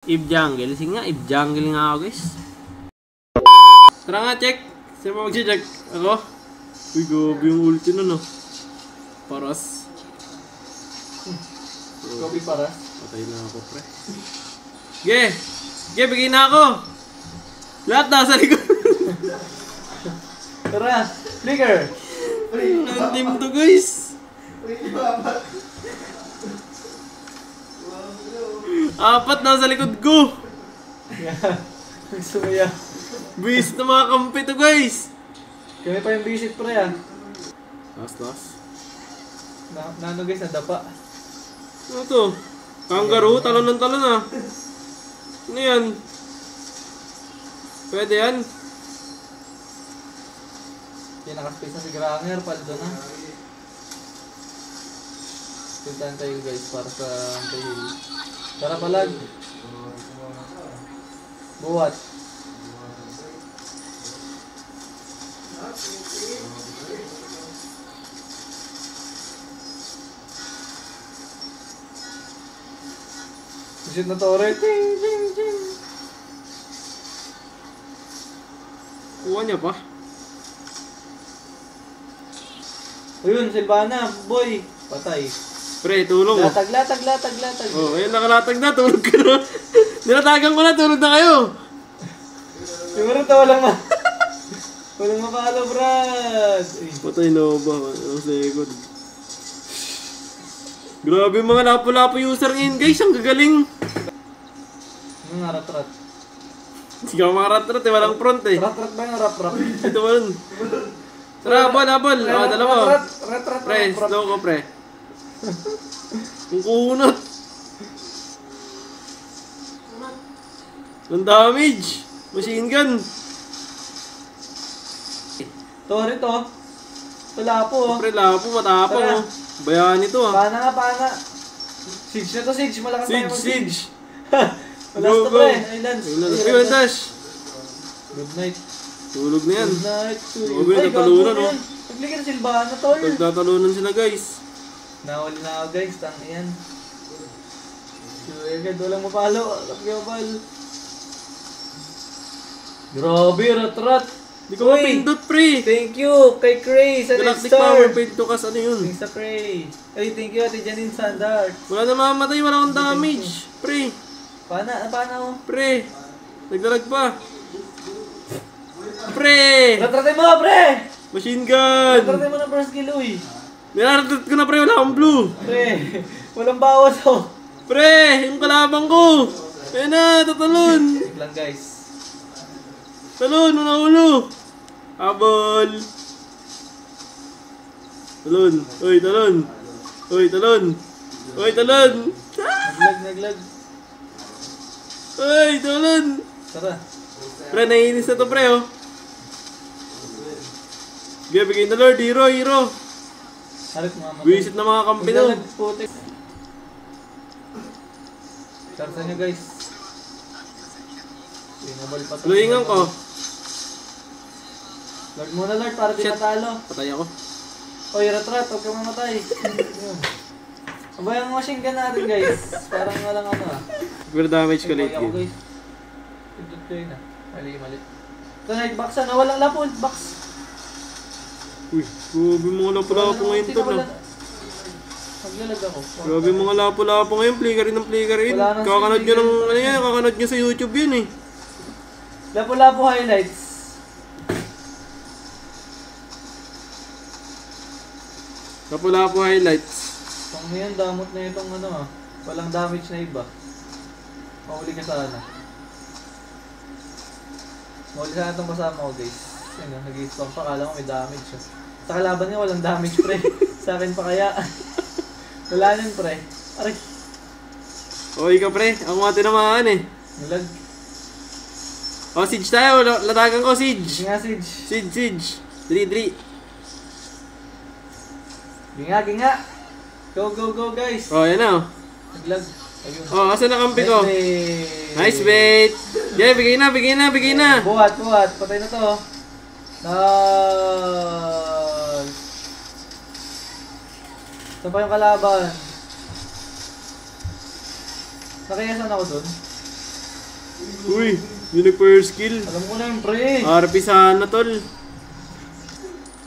If jungle. Sige nga, if jungle nga ako guys. Tara nga, check. Sino pa mag-check? Ako? Uy, gobi yung ulti nun, no? Paras. Gobi paras? Patay na ako, pre. Ge! Ge, bigay na ako! Lahat nasa likod. Tara! Flicker! Ang team to, guys. Apat nasa likod ko. Gusto mo yan? Buwis na mga kampi to, guys. Kami pa yung visit pre ah. Last. Nano guys, nadapa. Ano to? Kangaroo? Talon ng talon ah. Ano yan? Pwede yan? Yan, nakaspace na si Granger, paldo na. Puntahan tayo guys para sa anti-heal. Tara palag. Buwat. Visit na tore. Ting, ting, ting. Kuha niya pa. Ayun, Silvana, boy. Patay. Pre, tulong oh. Latag. Oh, ayun nakalatag na, tulog ka na. Nilatagan ko na, tulog na kayo. Siguro to walang mapalo, Brad. Patay na ba? Ang second. Grabe yung mga lapo-lapo user ngayon guys, ang gagaling. Ano nga, rat-rat? Sige mga rat-rat eh, walang front eh. Rat-rat ba yung rap-rap? Ito ba nun? Tara, habol. Dalawa. Rat-rat. Pre, slow ko pre. Ang kunot. Ang damage. Machine gun. Tori to. Ito lapo oh. Pre, lapo, matapang Tara. oh. Bayaan ito ah. Pana. Siege na to, Siege. Malakas tayo Siege. Malakas to pre. Ay, Lance. Ayun, dash. Good night. Tulog na yan. Good night. Grabe, nagtalunan oh. Nagligyan na Silvana tol. Nagtatalunan sila guys. Nawali na ako guys. Tang yan. Agad, walang mapalo. Mapalo. Grabe, rat-rat. Di ko mapindot pre. Thank you kay Cray sa Galactic Star. Power Paint to kas ano yun. Thanks sa Cray. Ay, thank you Ate Janine Sandart. Wala na mamatay, wala akong damage. Pre. Pana oh. Pre. Nagdalag pa. Pre. Ratratin mo, pre! Machine gun. Ratratin mo ng first kill, uy. Nilaratat ko na pre, wala akong blue. Pre, walang bawas oh. Pre, yung kalabang ko. Ayun na, tatalon. Wait lang guys. Talon, ulo. Habol. Talon. Uy, talon. Naglag. Uy, talon. Tara. Pre, naiinis na to pre oh. Bigay na Lord, hero. Harit mga mata. Visit na mga kampi to. Putik. Sarsa nyo guys. Pinabal pa to. Luingan ko. Lord muna Lord para di matalo. Patay ako. Oy, rat-rat, huwag ka mamatay. Yun. Abay ang machine gun natin guys. Parang walang ano ah. Pero damage ko late Ako game. guys. Pindot ko yun ah. Mali. Ito na, box na. Walang lapo, box. Uy, grabe mga lapo-lapo ngayon to na. Maglalag ako. Grabe mga lapo-lapo ngayon, flickerin. Wala nang Kakanod nyo CD. ng, ano yan, kakanod nyo sa YouTube yun eh. Lapo-lapo highlights. Lapo-lapo highlights. Pang ngayon, damot na itong ano ah. Walang damage na iba. Mahuli ka sana. Mahuli sana itong kasama ko guys. Ayun ah, nag-i-spawn pa. Kala ko may damage ah. Sa kalaban niya walang damage pre. Sa akin pa kaya. Wala nun pre. Aray. O, ikaw pre, ako nga tinamaan eh. Nalag. O, siege tayo, latagan ko, siege. Ginga Siege. Siege. 3-3. Ginga. Go guys. O, yan na o. Naglag. Ayun. O, asan na kampi ko? Nice Nice bait. Yeah, bigay na. Buhat. Patay na to. Nice. Saan pa yung kalaban? Nakayasan ako dun. Uy, yun nag-fire skill. Alam ko na yun, pre. RP sana, tol.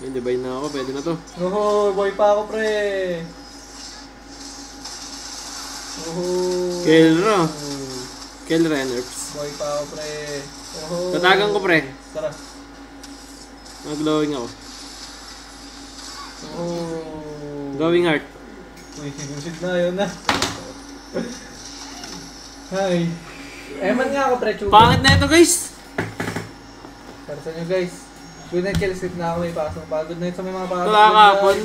Ay, divine na ako. Pwede na to. Oh, boy pa ako, pre. Oh. Kelra. Kelra nerfs. Boy pa ako, pre. Oh. Tatagan ko, pre. Tara. Mag-glowing ako. Oh. Glowing heart. Uy, sinusid na, yun na. Hi. Eman nga ako, pre, chuga. Pangit na ito, guys. Para sa nyo, guys. Good night, kill sleep na ako, may pasok. Pagod night sa may mga pasok. Wala ka, Paul.